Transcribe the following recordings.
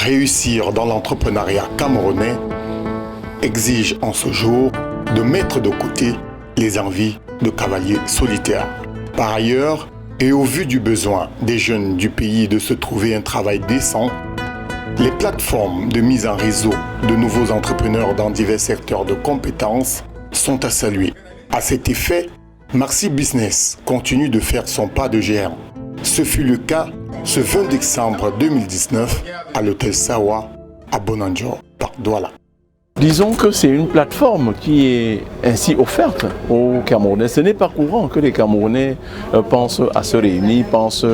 réussir dans l'entrepreneuriat camerounais exige en ce jour de mettre de côté les envies de cavaliers solitaires. Par ailleurs, et au vu du besoin des jeunes du pays de se trouver un travail décent, les plateformes de mise en réseau de nouveaux entrepreneurs dans divers secteurs de compétences sont à saluer. À cet effet, Maxi Business continue de faire son pas de géant. Ce fut le cas ce 20 décembre 2019 à l'hôtel Sawa à Bonanjo, par Douala. Disons que c'est une plateforme qui est ainsi offerte aux Camerounais. Ce n'est pas courant que les Camerounais pensent à se réunir, pensent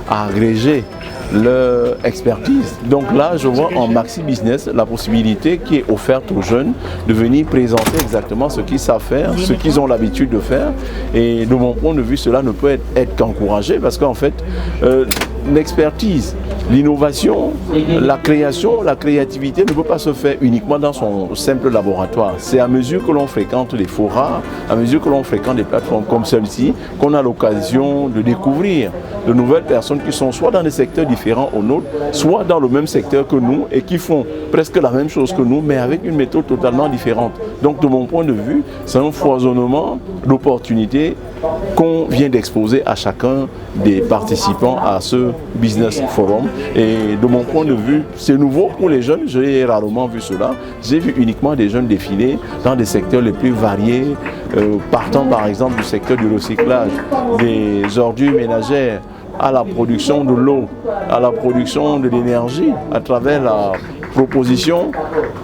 à agréger leur expertise. Donc là, je vois en Maxi Business la possibilité qui est offerte aux jeunes de venir présenter exactement ce qu'ils savent faire, ce qu'ils ont l'habitude de faire. Et de mon point de vue, cela ne peut être qu'encouragé parce qu'en fait, l'expertise, l'innovation, la création, la créativité ne peut pas se faire uniquement dans son simple laboratoire. C'est à mesure que l'on fréquente les forats, à mesure que l'on fréquente des plateformes comme celle-ci, qu'on a l'occasion de découvrir de nouvelles personnes qui sont soit dans des secteurs différents aux nôtres, soit dans le même secteur que nous et qui font presque la même chose que nous, mais avec une méthode totalement différente. Donc de mon point de vue, c'est un foisonnement d'opportunités qu'on vient d'exposer à chacun des participants à ce Business Forum. Et de mon point de vue, c'est nouveau pour les jeunes, j'ai rarement vu cela. J'ai vu uniquement des jeunes défiler dans des secteurs les plus variés, partant par exemple du secteur du recyclage, des ordures ménagères, à la production de l'eau, à la production de l'énergie, à travers la proposition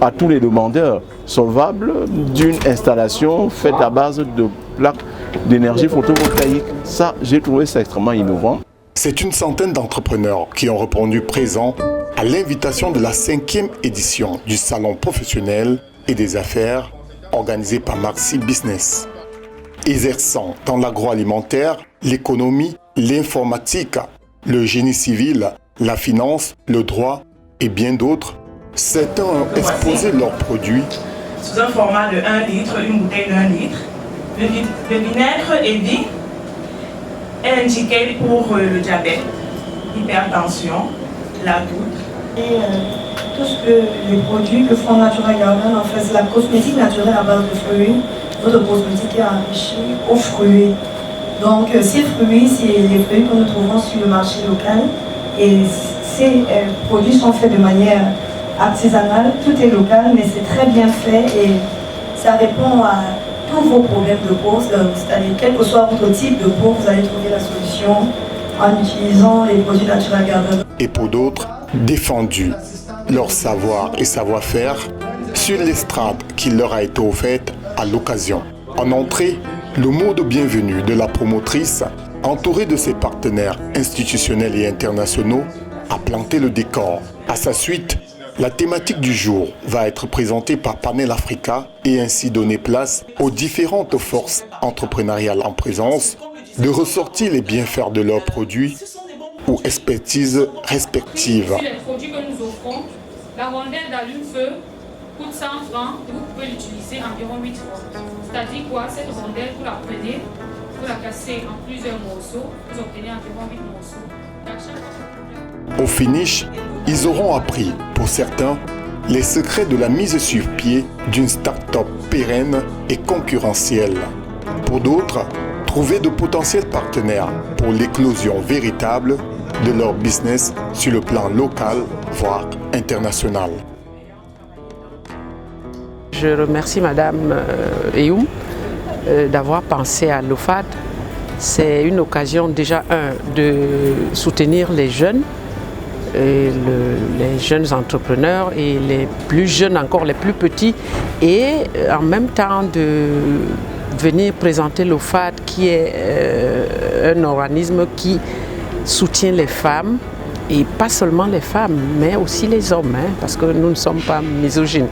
à tous les demandeurs solvables d'une installation faite à base de plaques d'énergie photovoltaïque. Ça, j'ai trouvé ça extrêmement innovant. C'est une centaine d'entrepreneurs qui ont répondu présents à l'invitation de la 5e édition du Salon professionnel et des affaires organisé par Maxi Business. Exerçant dans l'agroalimentaire, l'économie, l'informatique, le génie civil, la finance, le droit et bien d'autres, certains ont exposé leurs produits sous un format de 1 litre, une bouteille de 1 litre. Le vinaigre Evi est indiqué pour le diabète, l'hypertension, la goutte. Et tout ce que les produits que font Natural Garden, en fait, c'est la cosmétique naturelle à base de fruits. Votre cosmétique est enrichie aux fruits. Donc ces fruits, c'est les fruits que nous trouvons sur le marché local. Et ces produits sont faits de manière artisanale, tout est local, mais c'est très bien fait et ça répond à tous vos problèmes de peau. C'est-à-dire, quel que soit votre type de peau, vous allez trouver la solution en utilisant les produits Natural Garden. Et pour d'autres, défendu leur savoir et savoir-faire sur l'estrade qui leur a été offerte à l'occasion. En entrée, le mot de bienvenue de la promotrice, entourée de ses partenaires institutionnels et internationaux, a planté le décor. À sa suite, la thématique du jour va être présentée par Panel Africa et ainsi donner place aux différentes forces entrepreneuriales en présence de ressortir les bienfaits de leurs produits ou expertises respectives. Sur les produits que nous offrons, la rondelle d'allume-feu coûte 100 francs et vous pouvez l'utiliser environ 8 fois. C'est-à-dire quoi? Cette rondelle, vous la prenez, vous la cassez en plusieurs morceaux, vous obtenez environ 8 morceaux. Au finish, ils auront appris, pour certains, les secrets de la mise sur pied d'une start-up pérenne et concurrentielle. Pour d'autres, trouver de potentiels partenaires pour l'éclosion véritable de leur business sur le plan local, voire international. Je remercie Madame Eyoum d'avoir pensé à l'OFAD. C'est une occasion déjà, de soutenir les jeunes, les jeunes entrepreneurs et les plus jeunes encore, les plus petits, et en même temps de venir présenter l'OFAD qui est un organisme qui soutient les femmes, et pas seulement les femmes, mais aussi les hommes, parce que nous ne sommes pas misogynes.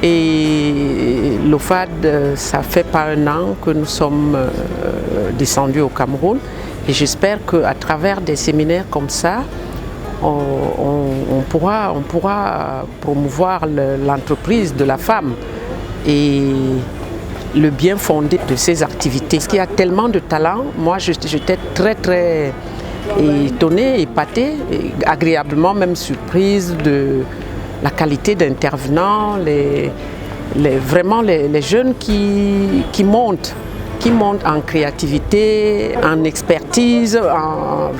Et l'OFAD, ça fait pas 1 an que nous sommes descendus au Cameroun, et j'espère qu'à travers des séminaires comme ça, on pourra promouvoir l'entreprise de la femme et le bien fondé de ces activités. Parce qu'il y a tellement de talent. Moi, j'étais très étonnée, épatée, et agréablement même surprise de la qualité d'intervenants, vraiment les jeunes qui montent en créativité, en expertise,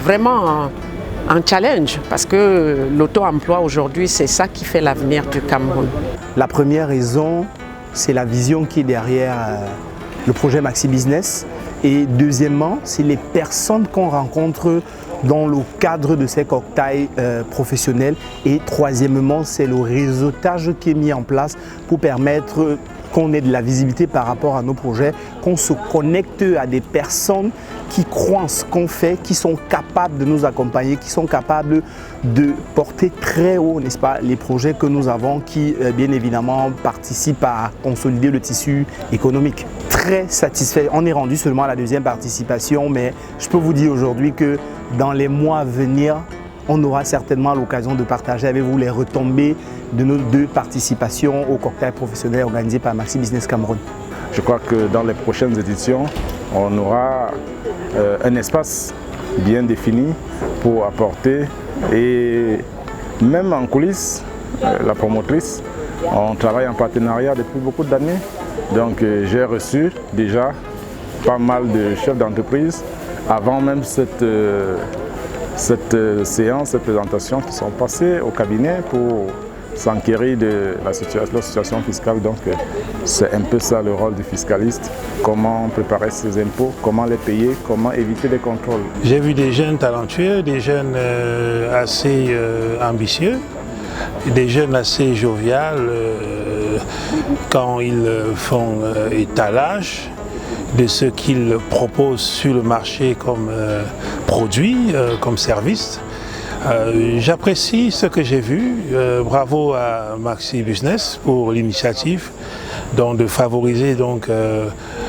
vraiment en challenge, parce que l'auto-emploi aujourd'hui, c'est ça qui fait l'avenir du Cameroun. La première raison, c'est la vision qui est derrière le projet Maxi Business. Et deuxièmement, c'est les personnes qu'on rencontre dans le cadre de ces cocktails professionnels. Et troisièmement, c'est le réseautage qui est mis en place pour permettre qu'on ait de la visibilité par rapport à nos projets, qu'on se connecte à des personnes qui croient en ce qu'on fait, qui sont capables de nous accompagner, qui sont capables de porter très haut, n'est-ce pas, les projets que nous avons qui, bien évidemment, participent à consolider le tissu économique. Très satisfait. On est rendu seulement à la deuxième participation, mais je peux vous dire aujourd'hui que dans les mois à venir, on aura certainement l'occasion de partager avec vous les retombées de nos 2 participations au cocktail professionnel organisé par Maxi Business Cameroun. Je crois que dans les prochaines éditions, on aura un espace bien défini pour apporter, et même en coulisses, la promotrice, on travaille en partenariat depuis beaucoup d'années. Donc j'ai reçu déjà pas mal de chefs d'entreprise avant même cette séance, cette présentation, qui sont passés au cabinet pour s'enquérir de la situation fiscale. Donc c'est un peu ça le rôle du fiscaliste, comment préparer ses impôts, comment les payer, comment éviter les contrôles. J'ai vu des jeunes talentueux, des jeunes assez ambitieux, des jeunes assez joviales quand ils font étalage de ce qu'ils proposent sur le marché comme produit, comme service. J'apprécie ce que j'ai vu. Bravo à Maxi Business pour l'initiative de favoriser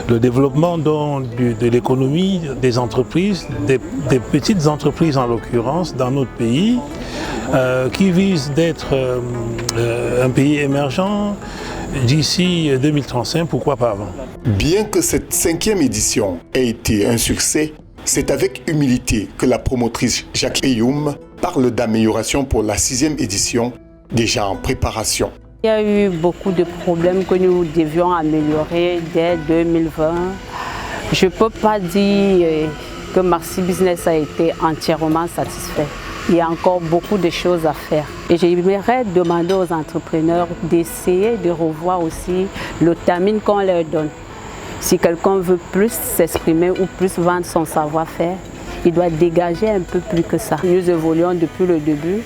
le développement de l'économie des entreprises, des petites entreprises en l'occurrence dans notre pays, qui visent d'être un pays émergent d'ici 2035, pourquoi pas avant. Bien que cette 5e édition ait été un succès, c'est avec humilité que la promotrice Jacques Eyoum parle d'amélioration pour la 6e édition, déjà en préparation. Il y a eu beaucoup de problèmes que nous devions améliorer dès 2020. Je ne peux pas dire que Maxi Business a été entièrement satisfait. Il y a encore beaucoup de choses à faire. Et j'aimerais demander aux entrepreneurs d'essayer de revoir aussi le timing qu'on leur donne. Si quelqu'un veut plus s'exprimer ou plus vendre son savoir-faire, il doit dégager un peu plus que ça. Nous évoluons depuis le début,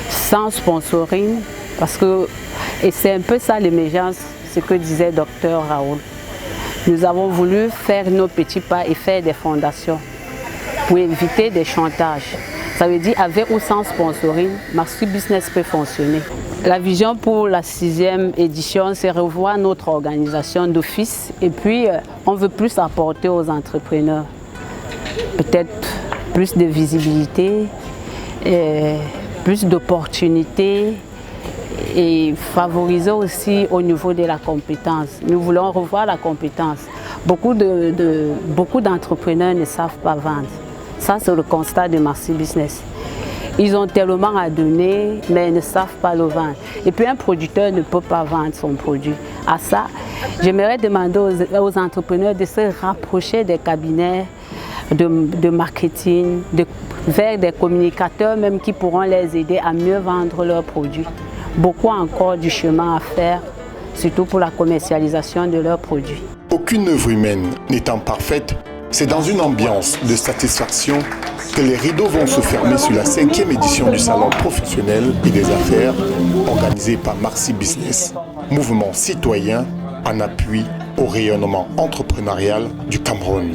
sans sponsoring, et c'est un peu ça l'émergence, ce que disait Dr Raoul. Nous avons voulu faire nos petits pas et faire des fondations pour éviter des chantages. Ça veut dire avec ou sans sponsoring, Maxi Business peut fonctionner. La vision pour la 6e édition, c'est revoir notre organisation d'office et puis on veut plus apporter aux entrepreneurs. Peut-être plus de visibilité, plus d'opportunités et favoriser aussi au niveau de la compétence. Nous voulons revoir la compétence. Beaucoup d'entrepreneurs ne savent pas vendre. Ça, c'est le constat de Maxi Business. Ils ont tellement à donner, mais ils ne savent pas le vendre. Et puis un producteur ne peut pas vendre son produit. À ça, j'aimerais demander aux entrepreneurs de se rapprocher des cabinets de marketing, vers des communicateurs même qui pourront les aider à mieux vendre leurs produits. Beaucoup encore du chemin à faire, surtout pour la commercialisation de leurs produits. Aucune œuvre humaine n'étant parfaite, c'est dans une ambiance de satisfaction que les rideaux vont se fermer sur la 5e édition du Salon professionnel et des affaires organisé par Maxi Business, mouvement citoyen en appui au rayonnement entrepreneurial du Cameroun.